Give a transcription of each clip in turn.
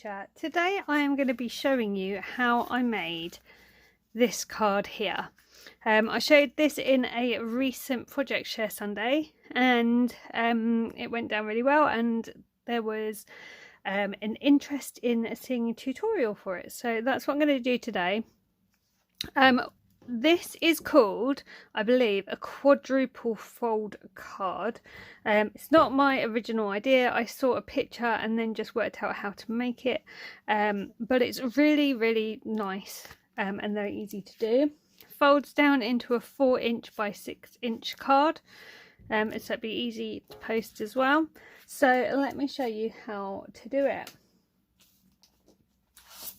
Patricia. Today I am going to be showing you how I made this card here. I showed this in a recent Project Share Sunday and it went down really well, and there was an interest in seeing a tutorial for it, so that's what I'm going to do today. This is called, I believe, a quadruple fold card. It's not my original idea. I saw a picture and then just worked out how to make it, but it's really nice and very easy to do. Folds down into a 4" by 6" card, so it'd be easy to post as well. So let me show you how to do it.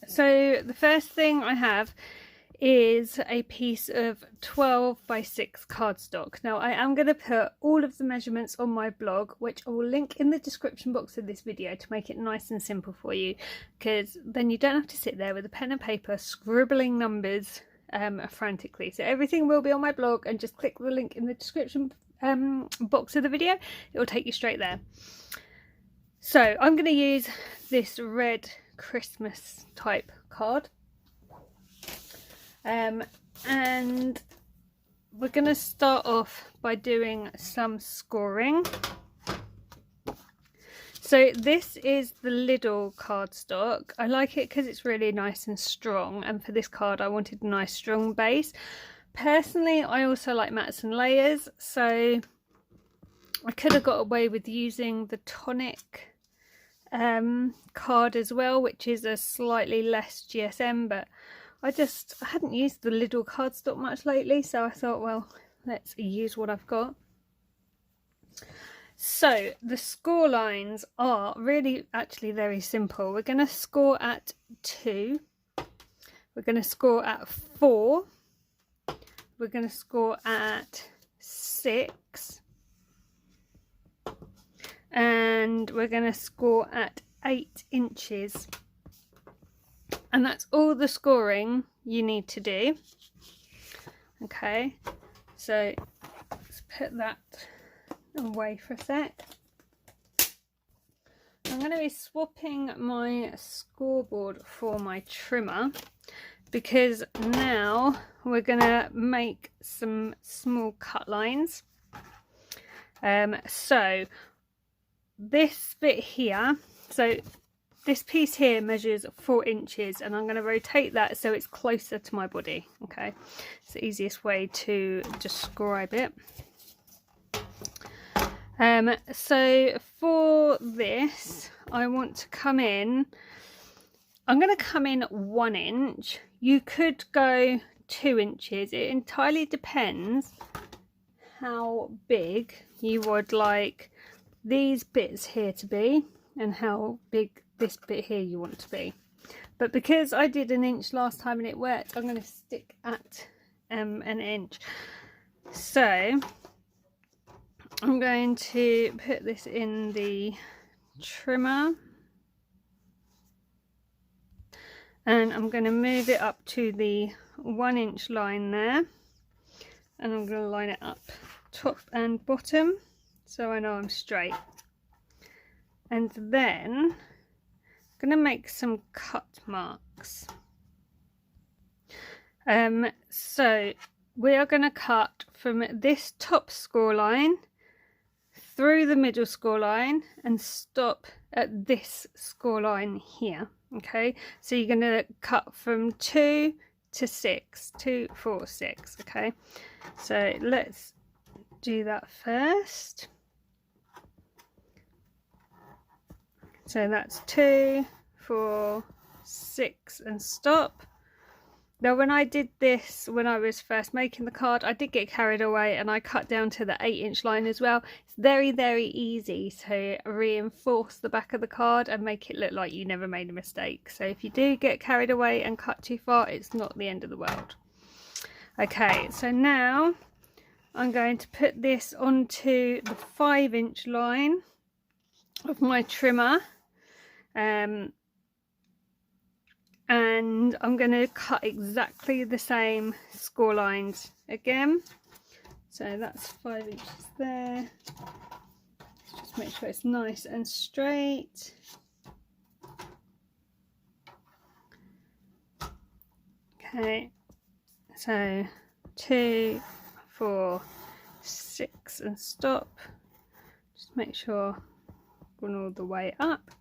So the first thing I have is a piece of 12 by 6 cardstock. Now I am going to put all of the measurements on my blog, which I will link in the description box of this video to make it nice and simple for you, because then you don't have to sit there with a pen and paper scribbling numbers frantically. So everything will be on my blog, and just click the link in the description box of the video. It will take you straight there. So I'm going to use this red Christmas type card. And we're going to start off by doing some scoring. So this is the Lidl cardstock. I like it because it's really nice and strong, and for this card I wanted a nice strong base. Personally, I also like mats and layers, so I could have got away with using the Tonic card as well, which is a slightly less GSM, but I hadn't used the Lidl cardstock much lately, so I thought, well, let's use what I've got. So the score lines are really actually very simple. We're going to score at 2, we're going to score at 4, we're going to score at 6, and we're going to score at 8 inches. And that's all the scoring you need to do. Okay, so let's put that away for a sec. I'm going to be swapping my scoreboard for my trimmer, because now we're going to make some small cut lines. So this bit here, this piece here measures 4 inches, and I'm going to rotate that so it's closer to my body. Okay, it's the easiest way to describe it. So for this, I want to come in, I'm going to come in 1 inch. You could go 2 inches. It entirely depends how big you would like these bits here to be and how big this bit here you want to be. But because I did 1 inch last time and it worked, I'm going to stick at 1 inch. So I'm going to put this in the trimmer, and I'm going to move it up to the 1 inch line there, and I'm going to line it up top and bottom so I know I'm straight. And then I'm going to make some cut marks. So we are going to cut from this top score line through the middle score line and stop at this score line here. Okay, so you're going to cut from 2 to 6, 2, 4, 6. Okay, so let's do that first. So that's 2, 4, 6 and stop. Now when I did this, when I was first making the card, I did get carried away and I cut down to the 8 inch line as well. It's very easy to reinforce the back of the card and make it look like you never made a mistake. So if you do get carried away and cut too far, it's not the end of the world. Okay, so now I'm going to put this onto the 5 inch line of my trimmer. And I'm going to cut exactly the same score lines again. So that's 5 inches there. Let's just make sure it's nice and straight. Okay, so 2, 4, 6 and stop. Just make sure going all the way up.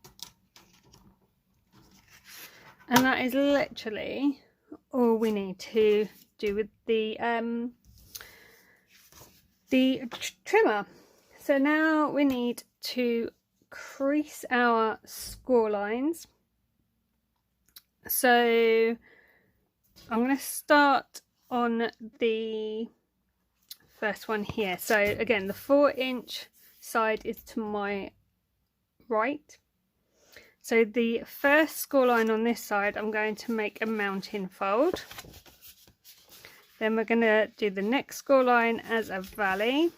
And that is literally all we need to do with the trimmer. So now we need to crease our score lines. So I'm going to start on the first one here. So again, the 4-inch side is to my right. So the first score line on this side, I'm going to make a mountain fold. Then we're going to do the next score line as a valley.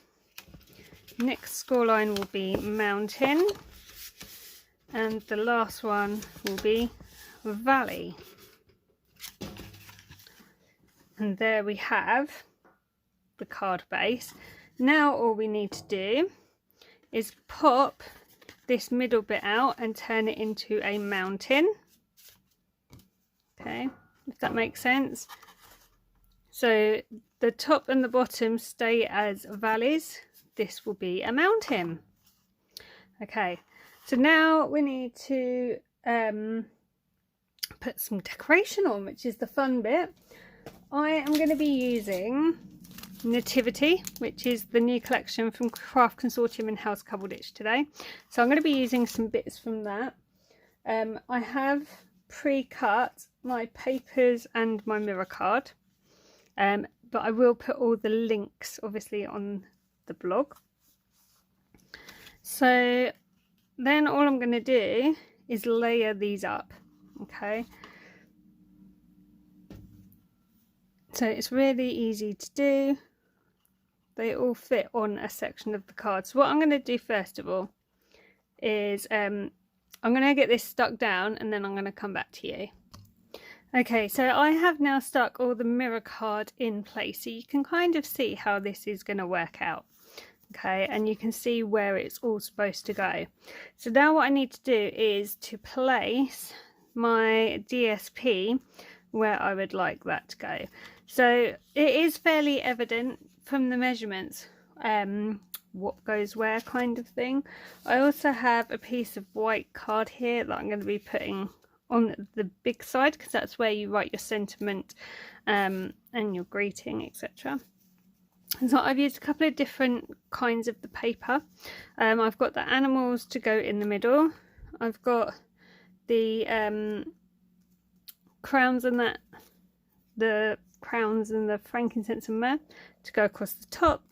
Next score line will be mountain. And the last one will be valley. And there we have the card base. Now all we need to do is pop this middle bit out and turn it into a mountain. Okay, if that makes sense. So the top and the bottom stay as valleys. This will be a mountain. Okay, so now we need to put some decoration on, which is the fun bit. I am going to be using Nativity, which is the new collection from Craft Consortium and House Cobblestitch today. So I'm going to be using some bits from that. I have pre-cut my papers and my mirror card, but I will put all the links obviously on the blog. So then all I'm going to do is layer these up. Okay, so it's really easy to do. They all fit on a section of the card. So what I'm going to do first of all is I'm going to get this stuck down and then I'm going to come back to you. Okay, so I have now stuck all the mirror card in place, so you can kind of see how this is going to work out. Okay, and you can see where it's all supposed to go. So now what I need to do is to place my DSP where I would like that to go. So it is fairly evident from the measurements what goes where, kind of thing. I also have a piece of white card here that I'm going to be putting on the big side, because that's where you write your sentiment and your greeting, etc. And so I've used a couple of different kinds of the paper. I've got the animals to go in the middle. I've got the crowns and the frankincense and myrrh to go across the top,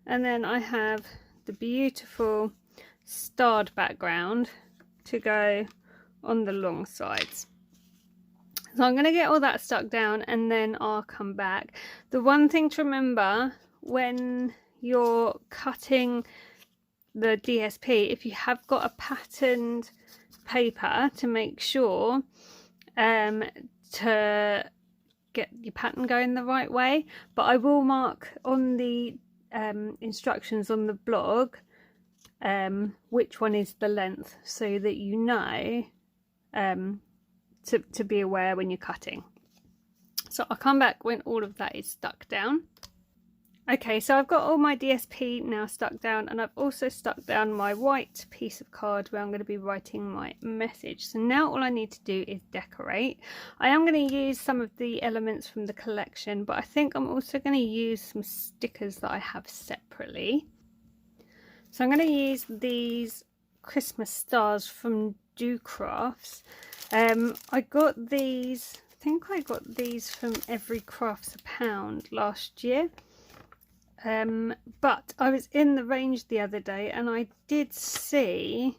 and then I have the beautiful starred background to go on the long sides. So I'm going to get all that stuck down and then I'll come back. The one thing to remember when you're cutting the DSP, if you have got a patterned paper, to make sure to get your pattern going the right way. But I will mark on the instructions on the blog which one is the length, so that you know to be aware when you're cutting. So I'll come back when all of that is stuck down. Okay, so I've got all my DSP now stuck down, and I've also stuck down my white piece of card where I'm going to be writing my message. So now all I need to do is decorate. I am going to use some of the elements from the collection, but I think I'm also going to use some stickers that I have separately. So I'm going to use these Christmas stars from Do Crafts. I got these, I think I got these from Every Crafts a Pound last year. But I was in the range the other day and I did see,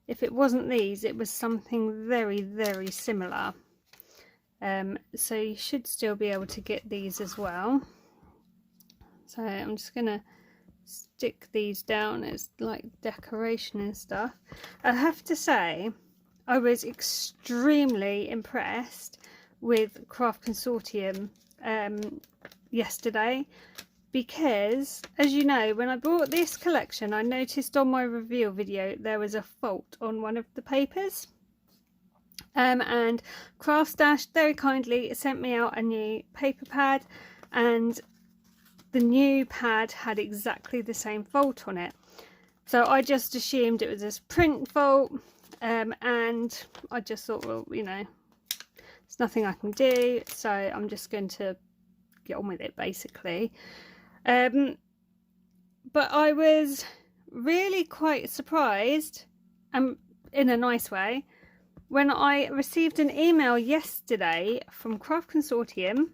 if it wasn't these, it was something very, very similar. So you should still be able to get these as well. So I'm just going to stick these down as like decoration and stuff. I have to say, I was extremely impressed with Craft Consortium yesterday. Because, as you know, when I bought this collection, I noticed on my reveal video there was a fault on one of the papers. And Craft very kindly sent me out a new paper pad, and the new pad had exactly the same fault on it. So I just assumed it was this print fault, and I just thought, well, you know, there's nothing I can do, so I'm just going to get on with it, basically. But I was really quite surprised, in a nice way, when I received an email yesterday from Craft Consortium.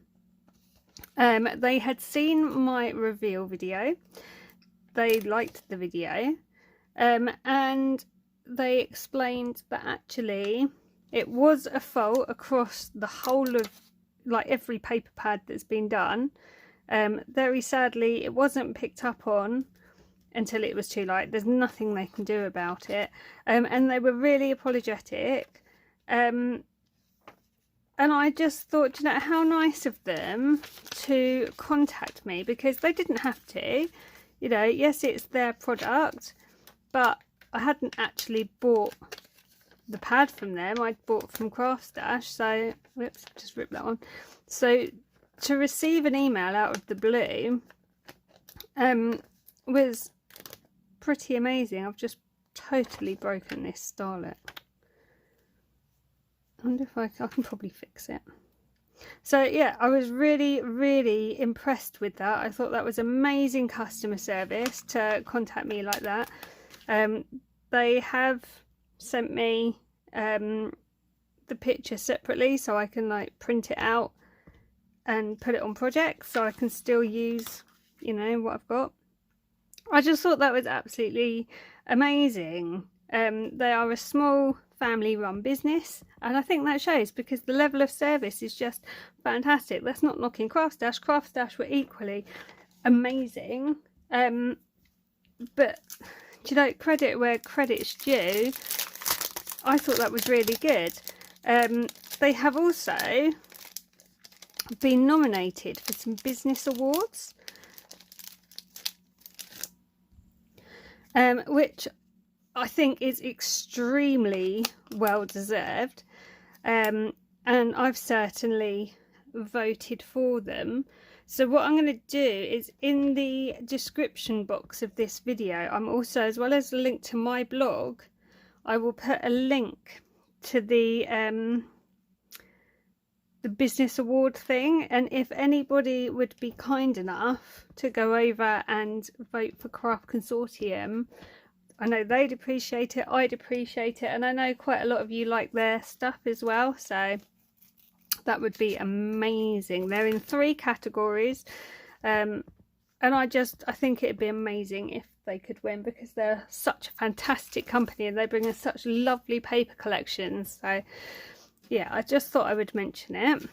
They had seen my reveal video, they liked the video, and they explained that actually it was a fault across the whole of, like, every paper pad that's been done. Very sadly, it wasn't picked up on until it was too late. There's nothing they can do about it, and they were really apologetic. And I just thought, you know, how nice of them to contact me, because they didn't have to. You know, yes, it's their product, but I hadn't actually bought the pad from them. I'd bought from Craft, so whoops, just ripped that one. So to receive an email out of the blue was pretty amazing. I've just totally broken this starlet. I wonder if I can probably fix it. So yeah, I was really impressed with that. I thought that was amazing customer service to contact me like that. They have sent me the picture separately, so I can, like, print it out and put it on projects, so I can still use, you know, what I've got. I just thought that was absolutely amazing. They are a small family run business, and I think that shows, because the level of service is just fantastic. That's not knocking Craft were equally amazing, but, you know, credit where credit's due. I thought that was really good. They have also been nominated for some business awards, which I think is extremely well deserved, and I've certainly voted for them. So what I'm going to do is, in the description box of this video, I'm also, as well as a link to my blog, I will put a link to the business award thing, and if anybody would be kind enough to go over and vote for Craft Consortium, I know they'd appreciate it, I'd appreciate it, and I know quite a lot of you like their stuff as well, so that would be amazing. They're in 3 categories, and I think it'd be amazing if they could win, because they're such a fantastic company and they bring us such lovely paper collections. So yeah, I just thought I would mention it.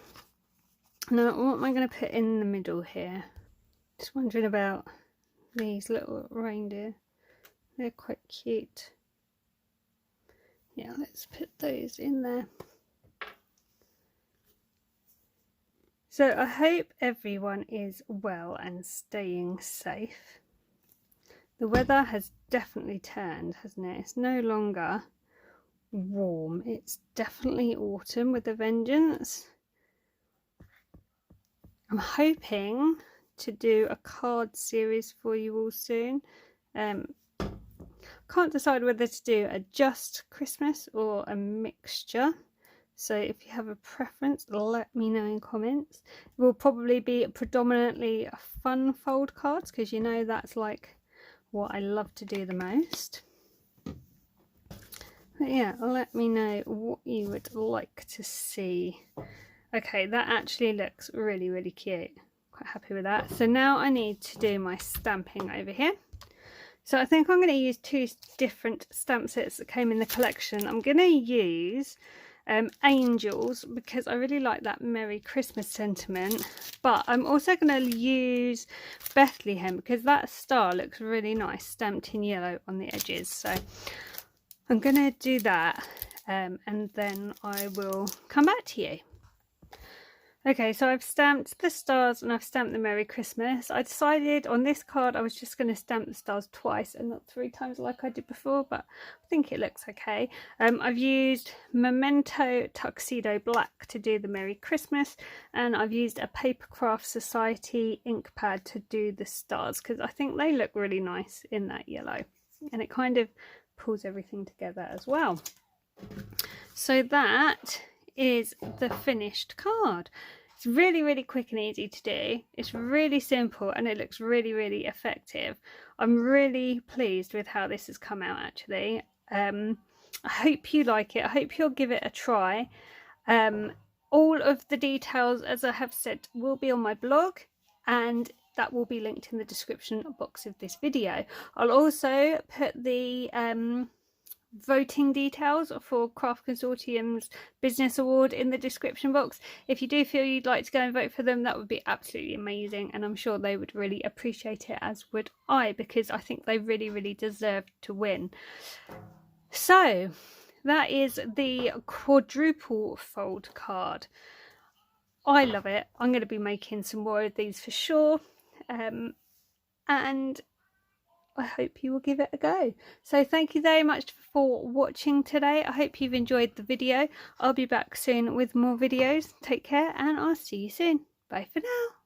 Now, what am I going to put in the middle here? Just wondering about these little reindeer. They're quite cute. Yeah, let's put those in there. So I hope everyone is well and staying safe. The weather has definitely turned, hasn't it? It's no longer warm. It's definitely autumn with a vengeance. I'm hoping to do a card series for you all soon. Can't decide whether to do a just Christmas or a mixture, so if you have a preference, let me know in comments. It will probably be predominantly fun fold cards, because you know that's like what I love to do the most. But yeah, let me know what you would like to see. Okay, that actually looks really cute. Quite happy with that. So now I need to do my stamping over here. So I think I'm going to use 2 different stamp sets that came in the collection. I'm going to use Angels, because I really like that Merry Christmas sentiment, but I'm also going to use Bethlehem, because that star looks really nice stamped in yellow on the edges. So I'm going to do that, and then I will come back to you. Okay, so I've stamped the stars and I've stamped the Merry Christmas. I decided on this card I was just going to stamp the stars twice and not 3 times like I did before, but I think it looks okay. I've used Memento Tuxedo Black to do the Merry Christmas, and I've used a Paper Craft Society ink pad to do the stars because I think they look really nice in that yellow, and it kind of pulls everything together as well. So that is the finished card. It's really quick and easy to do. It's really simple and it looks really effective. I'm really pleased with how this has come out actually. I hope you like it. I hope you'll give it a try. All of the details, as I have said, will be on my blog, and that will be linked in the description box of this video. I'll also put the voting details for Craft Consortium's Business Award in the description box. If you do feel you'd like to go and vote for them, that would be absolutely amazing, and I'm sure they would really appreciate it, as would I, because I think they really deserve to win. So that is the quadruple fold card. I love it. I'm going to be making some more of these for sure, and I hope you will give it a go. So thank you very much for watching today. I hope you've enjoyed the video. I'll be back soon with more videos. Take care and I'll see you soon. Bye for now.